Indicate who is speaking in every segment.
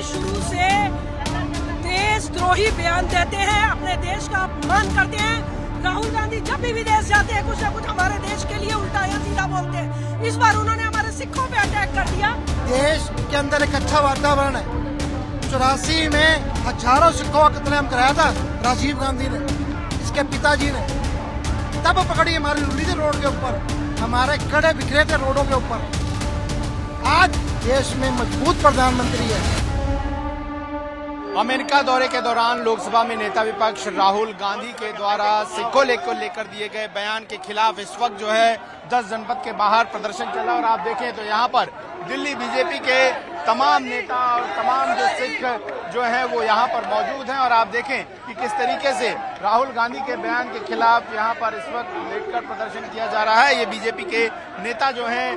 Speaker 1: शुरू से देशद्रोही बयान देते हैं, अपने देश का अपमान करते हैं। राहुल गांधी जब भी विदेश जाते हैं कुछ न कुछ हमारे देश के लिए उल्टा या सीधा बोलते हैं। इस बार उन्होंने हमारे सिखों पे अटैक कर दिया।
Speaker 2: देश के अंदर एक अच्छा वातावरण है। 84 में हजारों सिखों का कत्लेआम कराया था राजीव गांधी ने, इसके पिताजी ने। तब पकड़ी हमारी रुली थी रोड के ऊपर, हमारे कड़े बिखरे थे रोडों के ऊपर। आज देश में मजबूत प्रधानमंत्री है।
Speaker 3: अमेरिका दौरे के दौरान लोकसभा में नेता विपक्ष राहुल गांधी के द्वारा सिखों को लेकर दिए गए बयान के खिलाफ इस वक्त जो है 10 जनपद के बाहर प्रदर्शन चला। और आप देखें तो यहाँ पर दिल्ली बीजेपी के तमाम नेता और तमाम जो सिख जो है वो यहाँ पर मौजूद हैं। और आप देखें कि किस तरीके से राहुल गांधी के बयान के खिलाफ यहाँ पर इस वक्त लेकर प्रदर्शन किया जा रहा है। ये बीजेपी के नेता जो हैं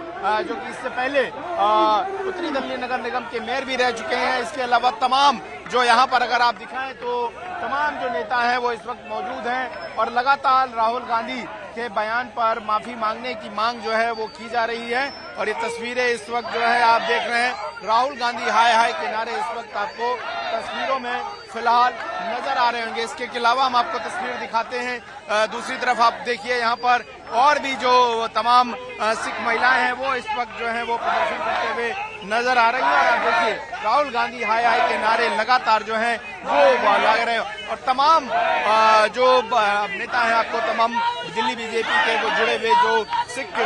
Speaker 3: जो कि इससे पहले उत्तरी दिल्ली नगर निगम के मेयर भी रह चुके हैं। इसके अलावा तमाम जो यहाँ पर अगर आप दिखाएं तो तमाम जो नेता हैं वो इस वक्त मौजूद हैं और लगातार राहुल गांधी के बयान पर माफी मांगने की मांग जो है वो की जा रही है। और ये तस्वीरें इस वक्त जो है आप देख रहे हैं राहुल गांधी हाय हाय के नारे इस वक्त आपको तस्वीरों में फिलहाल नजर आ रहे होंगे। इसके अलावा हम आपको तस्वीर दिखाते हैं। दूसरी तरफ आप देखिए यहाँ पर और भी जो तमाम सिख महिलाएं हैं वो इस वक्त जो है वो प्रदर्शन करते हुए नजर आ रही है। और आप देखिए राहुल गांधी हाय हाय के नारे लगातार जो है वो लग रहे हैं। और तमाम जो नेता हैं आपको तमाम दिल्ली बीजेपी के वो जुड़े हुए जो सिख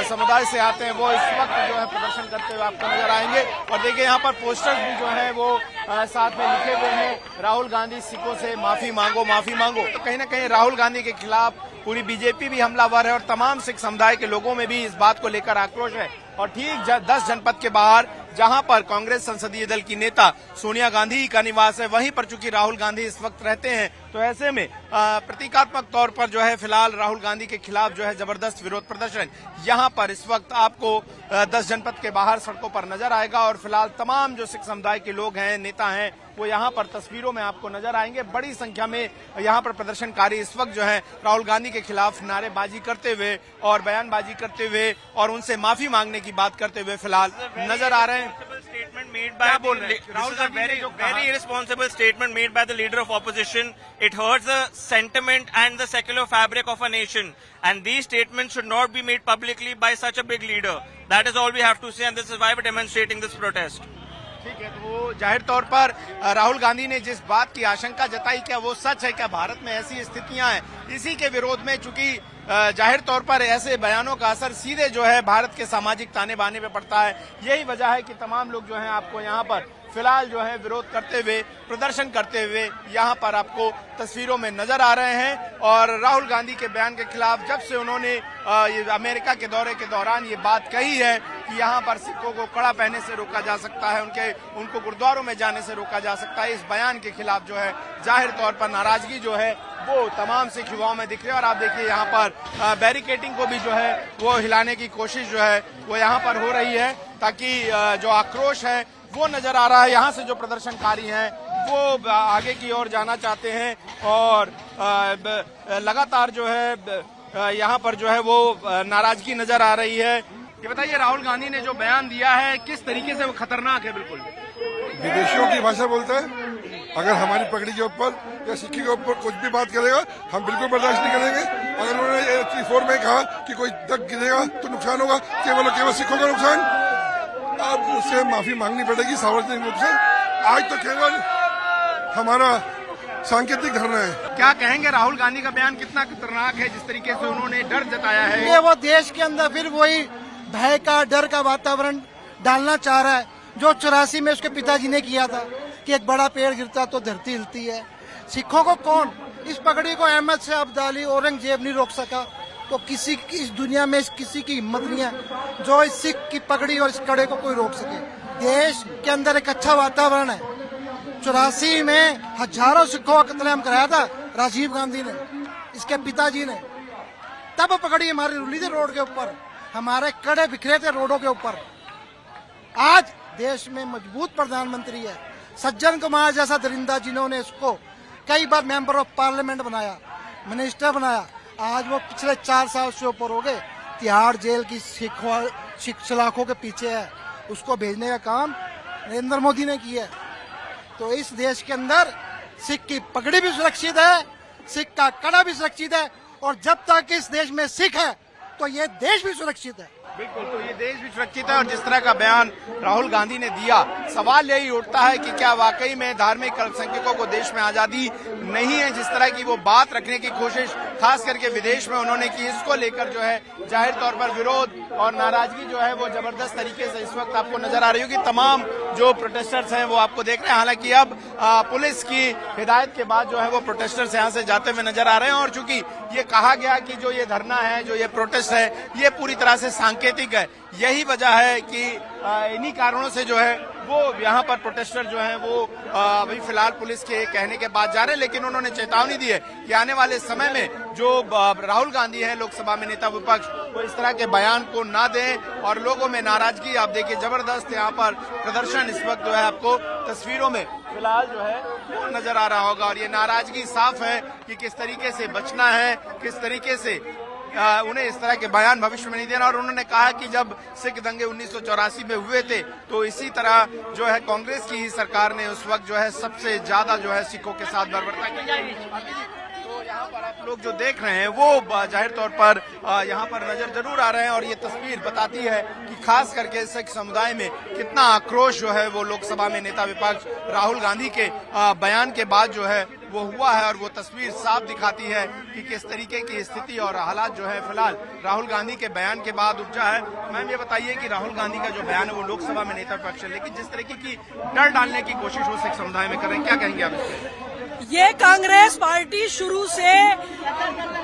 Speaker 3: समुदाय से आते हैं वो इस वक्त जो है प्रदर्शन करते हुए आपको नजर आएंगे। और देखिए यहाँ पर पोस्टर्स भी जो है वो साथ में लिखे हुए हैं राहुल गांधी सिखों से माफी मांगो माफी मांगो। तो कहीं ना कहीं राहुल गांधी के खिलाफ पूरी बीजेपी भी हमलावर है और तमाम सिख समुदाय के लोगों में भी इस बात को लेकर आक्रोश है। और ठीक 10 जनपद के बाहर जहां पर कांग्रेस संसदीय दल की नेता सोनिया गांधी का निवास है वहीं पर चूंकि राहुल गांधी इस वक्त रहते हैं तो ऐसे में प्रतीकात्मक तौर पर जो है फिलहाल राहुल गांधी के खिलाफ जो है जबरदस्त विरोध प्रदर्शन यहां पर इस वक्त आपको 10 जनपद के बाहर सड़कों पर नजर आएगा। और फिलहाल तमाम जो सिख समुदाय के लोग हैं नेता हैं वो यहाँ पर तस्वीरों में आपको नजर आएंगे। बड़ी संख्या में यहाँ पर प्रदर्शनकारी इस वक्त जो है राहुल गांधी के खिलाफ नारेबाजी करते हुए और बयानबाजी करते हुए और उनसे माफी मांगने की बात करते हुए फिलहाल नजर आ रहे हैं।
Speaker 4: Statement made by Rahul Gandhi, very irresponsible statement made by the leader of opposition. It hurts the sentiment and the secular fabric of a nation. And these statements should not be made publicly by such a big leader. That is all we have to say, and this is why we're demonstrating this protest.
Speaker 3: ठीक है, तो जाहिर तौर पर राहुल गांधी ने जिस बात की आशंका जताई क्या वो सच है? क्या भारत में ऐसी स्थितियां हैं? इसी के विरोध में चूंकि जाहिर तौर पर ऐसे बयानों का असर सीधे जो है भारत के सामाजिक ताने बाने पे पड़ता है। यही वजह है कि तमाम लोग जो हैं आपको यहाँ पर फिलहाल जो है विरोध करते हुए प्रदर्शन करते हुए यहाँ पर आपको तस्वीरों में नजर आ रहे हैं। और राहुल गांधी के बयान के खिलाफ जब से उन्होंने अमेरिका के दौरे के दौरान ये बात कही है कि यहाँ पर सिखों को कड़ा पहनने से रोका जा सकता है, उनको गुरुद्वारों में जाने से रोका जा सकता है, इस बयान के खिलाफ जो है जाहिर तौर पर नाराजगी जो है वो तमाम सिख युवाओं में दिख रही है। और आप देखिए यहाँ पर बैरिकेडिंग को भी जो है वो हिलाने की कोशिश जो है वो यहाँ पर हो रही है ताकि जो आक्रोश है वो नजर आ रहा है। यहाँ से जो प्रदर्शनकारी हैं वो आगे की ओर जाना चाहते हैं और लगातार जो है यहाँ पर जो है वो नाराजगी नजर आ रही है। ये बताइए राहुल गांधी ने जो बयान दिया है किस तरीके से वो खतरनाक है? बिल्कुल
Speaker 5: विदेशियों की भाषा बोलता है। अगर हमारी पगड़ी के ऊपर या सिक्के के ऊपर कुछ भी बात करेगा हम बिल्कुल बर्दाश्त नहीं करेंगे। अगर उन्होंने 3-4 में कहा कि कोई तक गिरेगा तो नुकसान होगा, केवल सिखों का नुकसान, अब उससे माफी मांगनी पड़ेगी सार्वजनिक रूप से। आज तो केवल हमारा सांकेतिक धरना है।
Speaker 3: क्या कहेंगे राहुल गांधी का बयान कितना खतरनाक है जिस तरीके से उन्होंने डर जताया है?
Speaker 2: ये वो देश के अंदर फिर वही भय का डर का वातावरण डालना चाह रहा है जो 84 में उसके पिताजी ने किया था कि एक बड़ा पेड़ गिरता तो धरती हिलती है। सिखों को कौन, इस पगड़ी को अहमद शाह अब्दाली औरंगजेब नहीं रोक सका तो किसी की इस दुनिया में किसी की हिम्मत नहीं है जो इस सिख की पगड़ी और इस कड़े को कोई रोक सके। देश के अंदर एक अच्छा वातावरण है। 84 में हजारों सिखों का कत्लेआम कराया था राजीव गांधी ने, इसके पिताजी ने। तब पकड़ी हमारी रुली थी रोड के ऊपर, हमारे कड़े बिखरे थे रोडों के ऊपर। आज देश में मजबूत प्रधानमंत्री है। सज्जन कुमार जैसा दरिंदा जिन्होंने इसको कई बार मेंबर ऑफ पार्लियामेंट बनाया, मिनिस्टर बनाया, आज वो पिछले 4 साल से ऊपर हो गए तिहाड़ जेल की सिख सलाखों के पीछे है। उसको भेजने का काम नरेंद्र मोदी ने किया है। तो इस देश के अंदर सिख की पगड़ी भी सुरक्षित है, सिख का कड़ा भी सुरक्षित है, और जब तक इस देश में सिख है तो ये देश भी सुरक्षित है।
Speaker 3: बिल्कुल, तो ये देश भी सुरक्षित है। और जिस तरह का बयान राहुल गांधी ने दिया, सवाल यही उठता है कि क्या वाकई में धार्मिक अल्पसंख्यकों को देश में आजादी नहीं है। जिस तरह की वो बात रखने की कोशिश खास करके विदेश में उन्होंने की, इसको लेकर जो है जाहिर तौर पर विरोध और नाराजगी जो है वो जबरदस्त तरीके से इस वक्त आपको नजर आ रही होगी। तमाम जो प्रोटेस्टर्स हैं वो आपको देख रहे हैं। हालांकि अब पुलिस की हिदायत के बाद जो है वो प्रोटेस्टर्स यहाँ से जाते हुए नजर आ रहे हैं। और चूंकि ये कहा गया कि जो ये धरना है, जो ये प्रोटेस्ट है, ये पूरी तरह से सांकेतिक है, यही वजह है कि इन्हीं कारणों से जो है वो यहाँ पर प्रोटेस्टर जो हैं वो अभी फिलहाल पुलिस के कहने के बाद जा रहे हैं। लेकिन उन्होंने चेतावनी दी है कि आने वाले समय में जो राहुल गांधी है लोकसभा में नेता विपक्ष, वो इस तरह के बयान को ना दें। और लोगों में नाराजगी आप देखिए जबरदस्त यहाँ पर प्रदर्शन इस वक्त जो है आपको तस्वीरों में फिलहाल जो है वो नजर आ रहा होगा। और ये नाराजगी साफ है कि किस तरीके से बचना है, किस तरीके से उन्हें इस तरह के बयान भविष्य में नहीं देना। और उन्होंने कहा कि जब सिख दंगे 1984 में हुए थे तो इसी तरह जो है कांग्रेस की ही सरकार ने उस वक्त जो है सबसे ज्यादा जो है सिखों के साथ बर्बरता की। तो यहाँ पर आप लोग जो देख रहे हैं वो जाहिर तौर पर यहाँ पर नजर जरूर आ रहे हैं। और ये तस्वीर बताती है कि खास करके सिख समुदाय में कितना आक्रोश जो है वो लोकसभा में नेता विपक्ष राहुल गांधी के बयान के बाद जो है वो हुआ है। और वो तस्वीर साफ दिखाती है कि किस तरीके की स्थिति और हालात जो है फिलहाल राहुल गांधी के बयान के बाद उपजा है। मैम ये बताइए कि राहुल गांधी का जो बयान है वो लोकसभा में नेता विपक्ष है, लेकिन जिस तरीके की डर डालने की कोशिश वो सिख समुदाय में कर रहे हैं, क्या कहेंगे आप इससे?
Speaker 1: ये कांग्रेस पार्टी शुरू से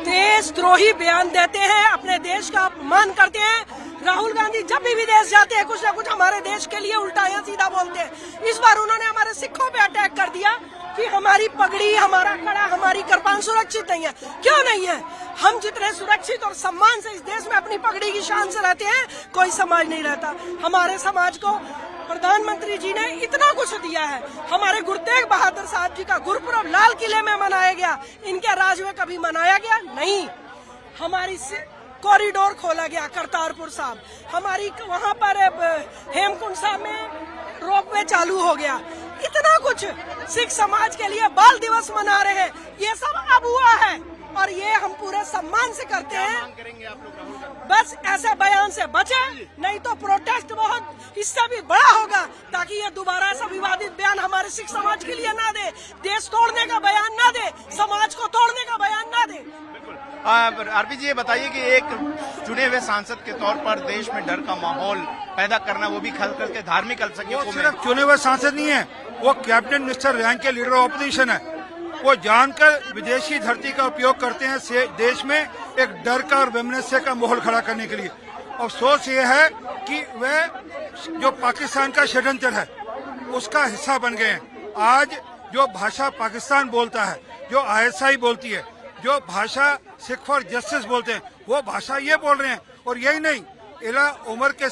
Speaker 1: देशद्रोही बयान देते हैं, अपने देश का अपमान करते हैं। राहुल गांधी जब भी विदेश जाते हैं कुछ ना कुछ हमारे देश के लिए उल्टा या सीधा बोलते हैं। इस बार उन्होंने हमारे सिखों पे अटैक कर दिया कि हमारी पगड़ी, हमारा कड़ा, हमारी कृपान सुरक्षित नहीं है। क्यों नहीं है? हम जितने सुरक्षित और सम्मान से इस देश में अपनी पगड़ी की शान से रहते हैं, कोई समाज नहीं रहता। हमारे समाज को प्रधानमंत्री जी ने इतना कुछ दिया है। हमारे गुरु तेग बहादुर साहब जी का गुरुपुरब लाल किले में मनाया गया, इनके राज में कभी मनाया गया नहीं। हमारी कॉरिडोर खोला गया करतारपुर साहब, हमारी वहाँ पर हेमकुंड साहब में रोपवे चालू हो गया। इतना कुछ सिख समाज के लिए बाल दिवस मना रहे हैं, ये सब अब हुआ है और ये हम पूरे सम्मान से करते हैं। बस ऐसे बयान से बचे, नहीं तो प्रोटेस्ट बहुत इससे भी बड़ा होगा, ताकि ये दोबारा ऐसा विवादित बयान हमारे सिख समाज के लिए ना दे, देश तोड़ने का बयान ना दे, समाज को तोड़ने का बयान ना दे।
Speaker 3: आरपी जी ये बताइए कि एक चुने हुए सांसद के तौर पर देश में डर का माहौल पैदा करना, वो भी खास करके धार्मिक अल्पसंख्यकों में।
Speaker 6: सिर्फ चुने हुए सांसद नहीं है, वो कैबिनेट मिनिस्टर रैंक के लीडर ऑपोजिशन है। वो जानकर विदेशी धरती का उपयोग करते हैं देश में एक डर का और वैमनस्य का माहौल खड़ा करने के लिए। अफसोस ये है कि वे जो पाकिस्तान का षड्यंत्र है उसका हिस्सा बन गए हैं। आज जो भाषा पाकिस्तान बोलता है, जो ISI बोलती है, जो भाषा सिख फॉर जस्टिस बोलते हैं, वो भाषा ये बोल रहे हैं। और यही नहीं, इलान उमर के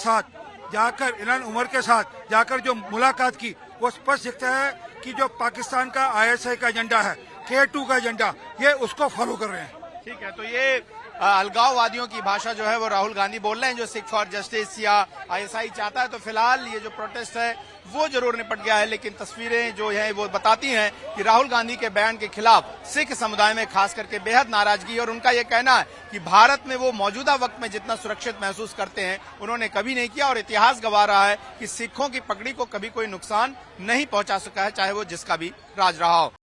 Speaker 6: साथ जाकर जो मुलाकात की, वो स्पष्ट दिखता है कि जो पाकिस्तान का ISI का एजेंडा है, K2 का एजेंडा, ये उसको फॉलो कर रहे हैं।
Speaker 3: ठीक है, तो ये अलगाववादियों की भाषा जो है वो राहुल गांधी बोल रहे हैं, जो सिख फॉर जस्टिस या ISI चाहता है। तो फिलहाल ये जो प्रोटेस्ट है वो जरूर निपट गया है, लेकिन तस्वीरें जो है वो बताती हैं कि राहुल गांधी के बयान के खिलाफ सिख समुदाय में खास करके बेहद नाराजगी। और उनका ये कहना है कि भारत में वो मौजूदा वक्त में जितना सुरक्षित महसूस करते हैं उन्होंने कभी नहीं किया। और इतिहास गवाह रहा है कि सिखों की पगड़ी को कभी कोई नुकसान नहीं पहुंचा सका है, चाहे वो जिसका भी राज रहा हो।